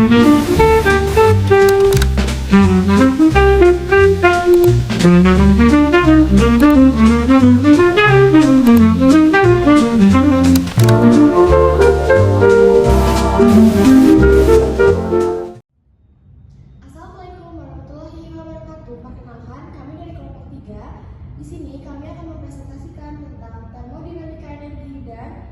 Assalamualaikum warahmatullahi wabarakatuh. Perkenalkan, kami dari kelompok 3. Di sini kami akan mempresentasikan tentang termodinamika energi dan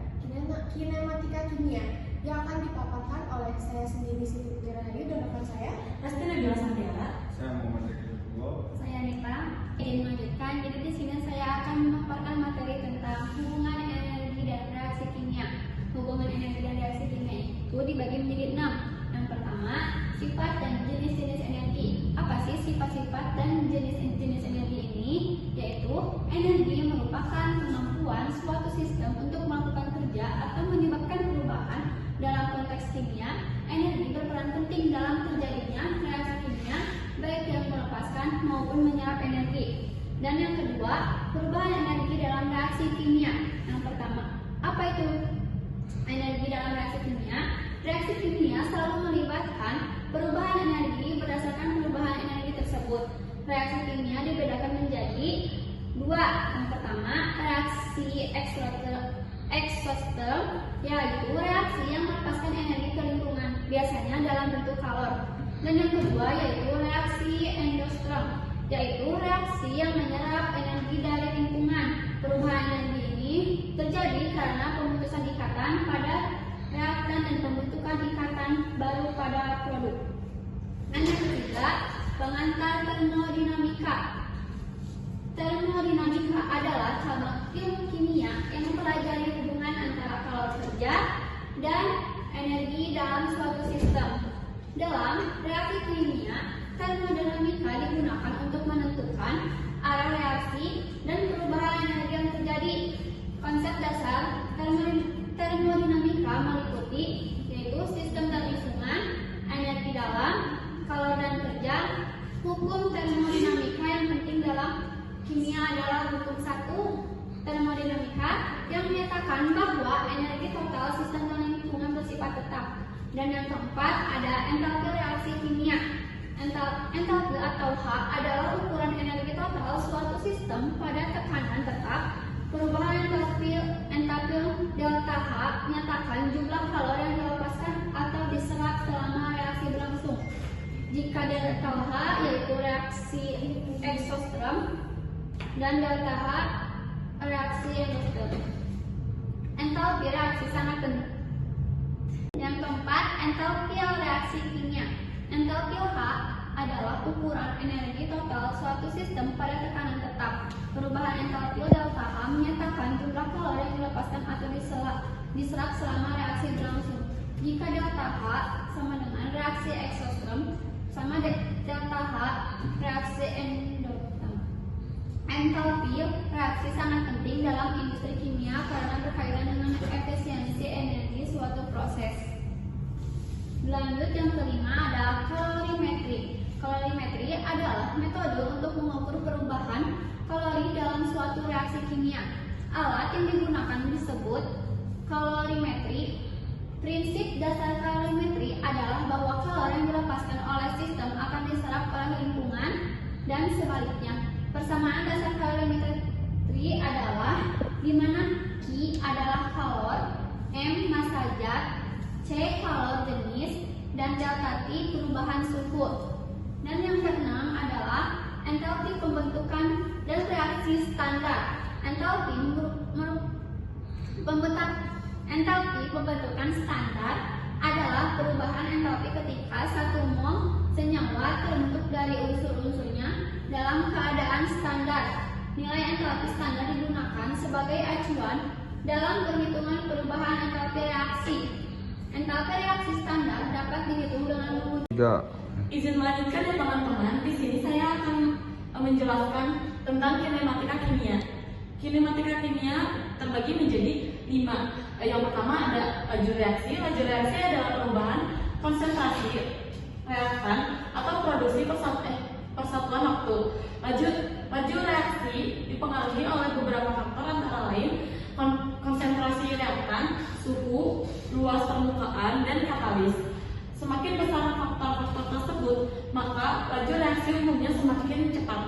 kinematika kimia yang akan dipaparkan oleh saya sendiri Siti Putri Rahayu dan rekan saya Rasti Nabila Santiara. Saya Muhammad Zakirullah. Saya Nita. Ingin melanjutkan, jadi di sini saya akan memaparkan materi tentang hubungan energi dan reaksi kimia. Hubungan energi dan reaksi kimia itu dibagi menjadi 6. Yang pertama, sifat dan jenis-jenis energi. Apa sih sifat-sifat dan jenis-jenis energi ini? Yaitu energi merupakan kemampuan suatu sistem untuk melakukan kerja atau menyebabkan perubahan. Dalam konteks kimia, energi berperan penting dalam terjadinya reaksi kimia, baik yang melepaskan maupun menyerap energi. Dan yang kedua, perubahan energi dalam reaksi kimia. Yang pertama, apa itu energi dalam reaksi kimia? Reaksi kimia selalu melibatkan perubahan energi berdasarkan perubahan energi tersebut. Reaksi kimia dibedakan menjadi 2. Yang pertama, reaksi eksoterm, yaitu reaksi yang melepaskan energi ke lingkungan, biasanya dalam bentuk kalor. Dan yang kedua yaitu reaksi endosterm, yaitu reaksi yang menyerap energi dari lingkungan. Perubahan energi ini terjadi karena pemutusan ikatan pada reaktan dan pembentukan ikatan baru pada produk. Dan yang ketiga, pengantar termodinamika. Termodinamika adalah cabang ilmu kimia yang mempelajari hubungan antara kalor kerja dan energi dalam suatu sistem. Dalam reaksi kimia, termodinamika digunakan untuk menentukan arah reaksi dan perubahan energi yang terjadi. Konsep dasar termodinamika meliputi yaitu sistem dan lingkungan, energi dalam, kalor dan kerja. Hukum termodinamika yang penting dalam kimia adalah hukum 1 termodinamika yang menyatakan bahwa energi total sistem dan lingkungan bersifat tetap. Dan yang keempat ada entalpi reaksi kimia. Entalpi atau H adalah ukuran energi total suatu sistem pada tekanan tetap. Perubahan entalpi delta H menyatakan jumlah kalor yang dilepaskan atau diserap selama reaksi berlangsung. Jika delta H yaitu reaksi eksoterm dan delta H reaksi endosterm. Entalpi reaksi sangat penting. Yang keempat, entalpi reaksi kimia. Entalpi H adalah ukuran energi total suatu sistem pada tekanan tetap. Perubahan entalpi delta H menyatakan jumlah kalor yang dilepaskan atau diserap selama reaksi berlangsung. Jika delta H sama dengan reaksi eksoterm sama delta H reaksi endoterm. Entalpi reaksi sangat penting dalam industri kimia karena berkaitan dengan efisiensi energi suatu proses. Lanjut yang kelima ada kalorimetri. Kalorimetri adalah metode untuk mengukur perubahan kalori dalam suatu reaksi kimia. Alat yang digunakan disebut kalorimetri. Prinsip dasar kalorimetri adalah bahwa kalor yang dilepaskan oleh sistem akan diserap oleh lingkungan dan sebaliknya. Persamaan dasar kalorimetri adalah di mana Q adalah kalor, M massa zat, C kalor jenis, dan delta T perubahan suhu. Dan yang keenam adalah entalpi pembentukan dan reaksi standar. Entalpi pembentukan standar adalah perubahan entalpi ketika 1 mol senyawa terbentuk dari unsur-unsurnya dalam keadaan standar. Nilai entalpi standar digunakan sebagai acuan dalam perhitungan perubahan entalpi reaksi. Entalpi reaksi standar dapat dihitung dengan menggunakan. Izin melanjutkan ya teman-teman. Di sini saya akan menjelaskan tentang kinematika kimia. Kinematika kimia terbagi menjadi 5. Yang pertama ada laju reaksi. Laju reaksi adalah perubahan konsentrasi reaktan atau produksi persatuan waktu. Laju reaksi dipengaruhi oleh beberapa faktor antara lain konsentrasi reaktan, suhu, luas permukaan, dan katalis. Semakin besar maka laju reaksi umumnya semakin cepat.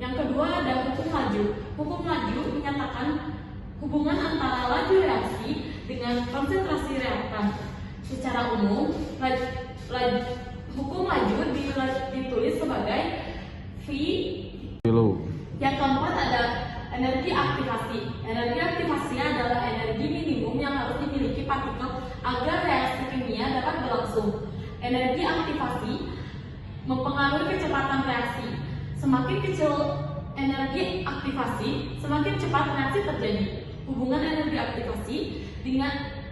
Yang kedua ada hukum laju. Hukum laju menyatakan hubungan antara laju reaksi dengan konsentrasi reaktan. Secara umum, hukum laju ditulis sebagai V. Yang keempat ada energi aktivasi. Energi aktivasi adalah energi minimum yang harus dimiliki partikel agar reaksi kimia dapat berlangsung. Energi aktivasi mempengaruhi kecepatan reaksi. Semakin kecil energi aktivasi, semakin cepat reaksi terjadi. Hubungan energi aktivasi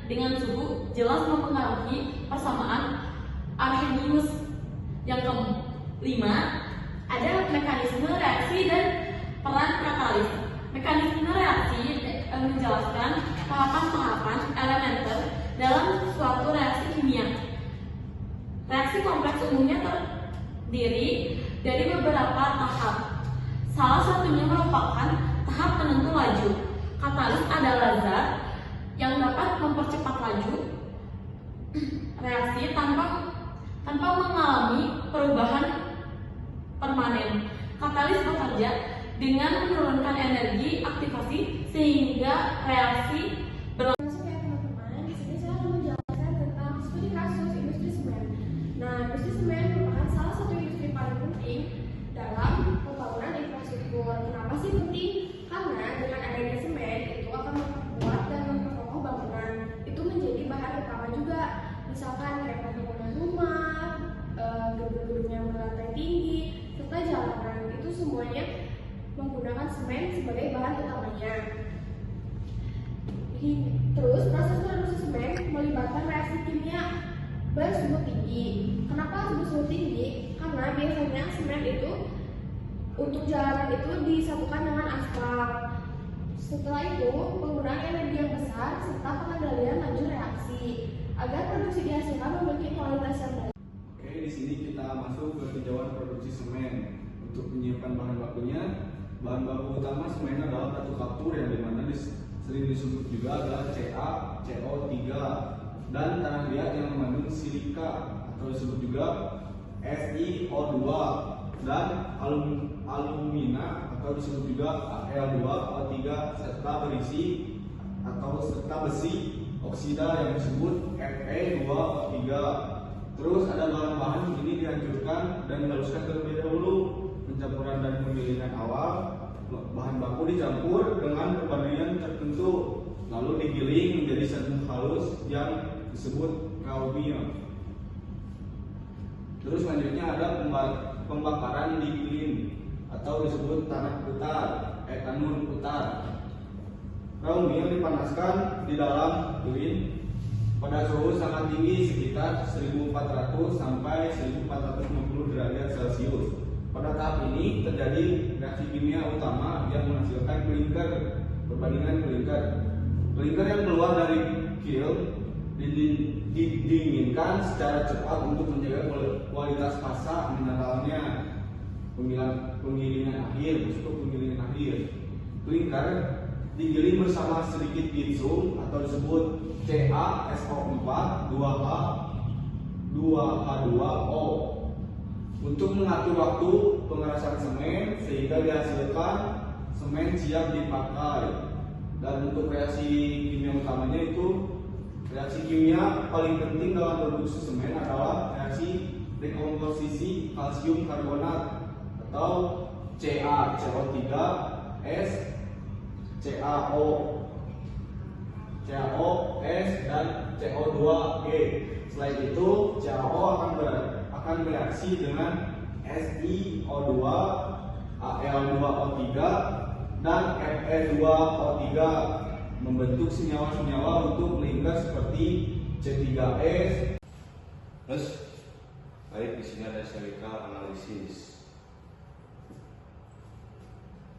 dengan suhu jelas mempengaruhi persamaan Arrhenius. Yang kelima, ada mekanisme reaksi dan peran katalis. Mekanisme reaksi menjelaskan tahapan-tahapan elementer dalam suatu reaksi kimia. Reaksi kompleks umumnya terdiri dari beberapa tahap. Salah satunya merupakan tahap penentu laju. Katalis adalah zat yang dapat mempercepat laju reaksi tanpa mengalami perubahan permanen. Katalis bekerja dengan menurunkan energi aktivasi sehingga reaksi Masuk ya teman-teman, di sini saya akan menjelaskan tentang studi kasus industri semen. Nah, industri semen merupakan salah satu industri paling penting dalam pembangunan infrastruktur. Kenapa sih penting? Karena dengan adanya semen itu akan memperkuat dan memperkokoh bangunan. Itu menjadi bahan utama juga. Misalkan kayak bangunan rumah, gedung-gedung yang berlantai tinggi, serta jalanan. Itu semuanya menggunakan semen sebagai bahan utamanya. Terus proses produksi semen melibatkan reaksi kimia bersuhu tinggi. Kenapa bersuhu tinggi? Karena biasanya semen itu untuk jalanan itu disatukan dengan aspal. Setelah itu penggunaan energi yang besar serta pengendalian laju reaksi agar produksi dihasilkan memiliki kualitas yang baik. Oke, di sini kita masuk ke tinjauan produksi semen. Untuk menyiapkan bahan bakunya, bahan baku utama semen adalah batu kapur yang dimana sering disebut juga adalah CaCO3 dan tanah liat yang mengandung silika atau disebut juga SiO2 dan alumina atau disebut juga Al2O3 serta besi oksida yang disebut Fe2O3. Terus ada bahan-bahan ini dihancurkan dan dihaluskan terlebih dahulu. Pencampuran dan penggilingan awal, bahan baku dicampur dengan perbandingan tertentu lalu digiling menjadi satu halus yang disebut kaumia. Terus selanjutnya ada pembakaran di lilin atau disebut tanah putar, tanun putar. Kaumia dipanaskan di dalam lilin pada suhu sangat tinggi sekitar 1400 sampai 1450 derajat Celcius. Pada tahap ini terjadi reaksi kimia utama yang menghasilkan klinker. Perbandingan klinker yang keluar dari kiln didinginkan secara cepat untuk menjaga kualitas pasta mineralnya. Penggilingan akhir, klinker digiling bersama sedikit gipsum atau disebut CaSO4 2H2O untuk mengatur waktu pengerasan semen sehingga dihasilkan semen siap dipakai. Dan untuk reaksi kimia utamanya itu, reaksi kimia paling penting dalam produksi semen adalah reaksi dekomposisi kalsium karbonat atau CaCO3S, CaOS dan CO2G. Selain itu, CaO akan bereaksi dengan SiO2, Al2O3 dan Fe2O3 membentuk senyawa-senyawa untuk melingkar seperti C3S. Terus, baik di sini ada chemical analisis.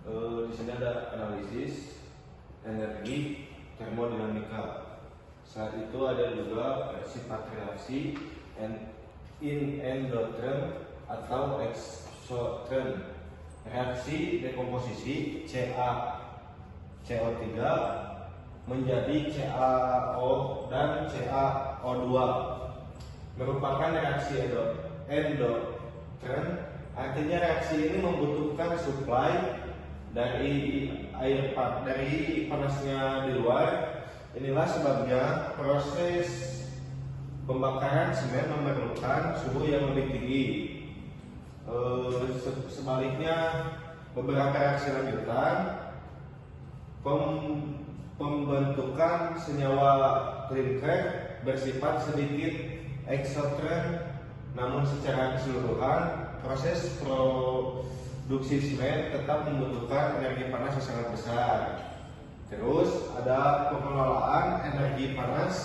Di sini ada analisis energi termodinamika. Saat itu ada juga sifat reaksi endotherm atau exotherm. Reaksi dekomposisi CaCO3 menjadi CaO dan CaO2 merupakan reaksi artinya reaksi ini membutuhkan supply dari dari panasnya di luar. Inilah sebabnya proses pembakaran semen memerlukan suhu yang lebih tinggi. Sebaliknya, beberapa reaksi lanjutan pembentukan senyawa klinker bersifat sedikit eksotren, namun secara keseluruhan proses produksi semen tetap membutuhkan energi panas yang sangat besar. Terus ada pengelolaan energi panas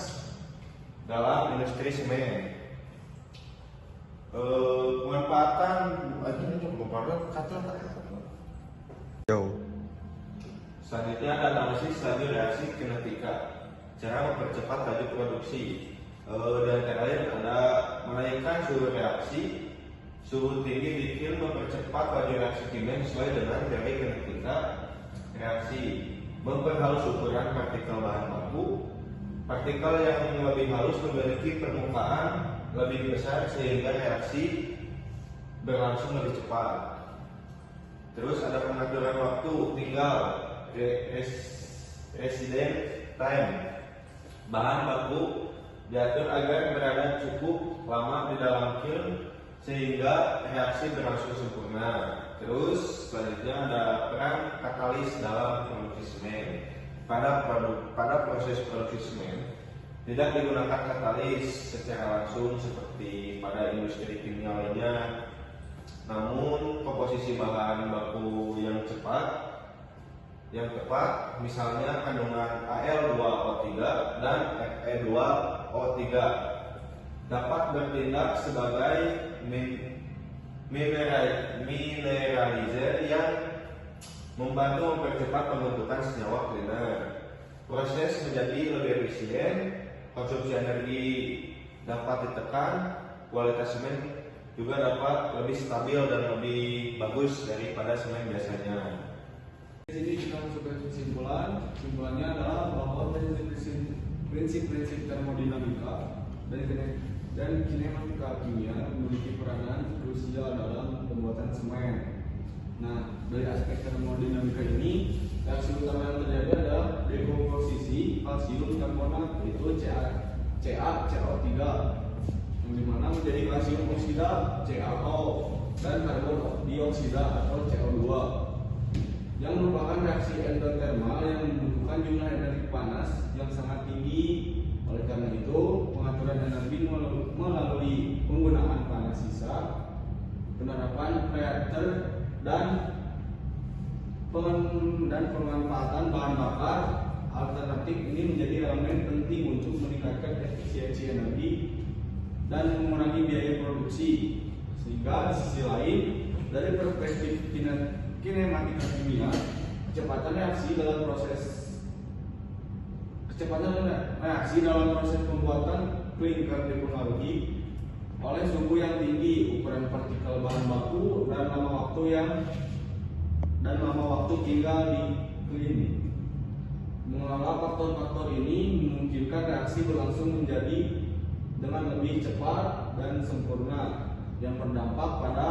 dalam industri semen. Pemanfaatan selanjutnya ada analisis laju reaksi kinetika, cara mempercepat laju produksi. Dan terakhir ada menaikkan suhu reaksi. Suhu tinggi bikin mempercepat laju reaksi kimia sesuai dengan teori kinetika reaksi. Memperhalus ukuran partikel bahan baku. Partikel yang lebih halus memiliki permukaan lebih besar sehingga reaksi berlangsung lebih cepat. Terus ada pengaturan waktu tinggal resident time. Bahan baku diatur agar berada cukup lama di dalam kiln sehingga reaksi berlangsung sempurna. Terus selanjutnya ada peran katalis dalam produksi semen. Pada proses produksi semen tidak digunakan katalis secara langsung seperti pada industri kimia lainnya. Namun komposisi bahan baku yang tepat, misalnya kandungan Al2O3 dan Fe2O3 dapat bertindak sebagai mineralizer yang membantu mempercepat pembentukan senyawa cleaner. Proses menjadi lebih efisien, konsumsi energi dapat ditekan, kualitas semen juga dapat lebih stabil dan lebih bagus daripada semen biasanya. Di sini kita masuk ke kesimpulan. Kesimpulannya adalah bahwa prinsip-prinsip termodinamika dan kinematika kimia memiliki peranan krusial dalam pembuatan semen. Nah, dari aspek termodinamika ini, reaksi utama yang terjadi adalah dekomposisi kalsium karbonat, yaitu CaCO3, yang dimana menjadi kalsium oksida CaO dan karbon dioksida atau CO2, yang merupakan reaksi endotermal yang membutuhkan jumlah energi panas yang sangat tinggi. Oleh karena itu, pengaturan energi melalui penggunaan panas sisa, penerapan reaktor dan pemanfaatan bahan bakar alternatif ini menjadi elemen penting untuk meningkatkan efisiensi energi dan mengurangi biaya produksi. Sehingga di sisi lain, dari perspektif kinematika kimia, kecepatan reaksi dalam proses pembuatan klinker dipengaruhi oleh suhu yang tinggi, ukuran partikel bahan baku, dan lama waktu tinggal di kiln. Mengelola faktor-faktor ini memungkinkan reaksi berlangsung menjadi dengan lebih cepat dan sempurna, yang berdampak pada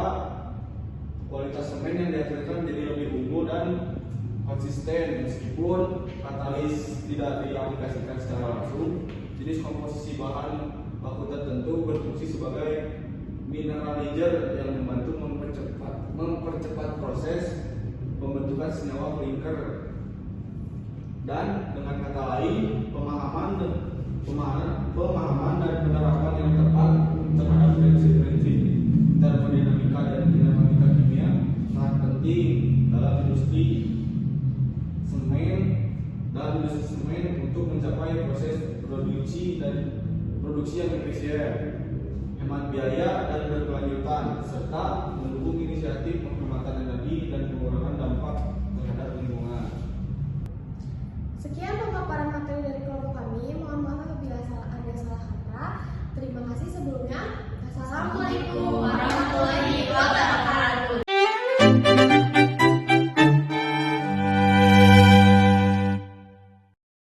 kualitas semen yang dihasilkan menjadi lebih unggul dan konsisten. Meskipun katalis tidak diaplikasikan secara langsung, jenis komposisi bahan baku tertentu berfungsi sebagai mineralizer yang membantu mempercepat proses pembentukan senyawa klinker. Dan dengan kata lain, pemahaman dan penerapan yang tepat terhadap prinsip-prinsip termodinamika dan kinematika kimia sangat penting dalam industri semen untuk mencapai proses produksi yang efisien, hemat biaya dan berkelanjutan, serta mendukung inisiatif penghematan energi dan pengurangan dampak terhadap lingkungan. Sekian pemaparan materi dari kelompok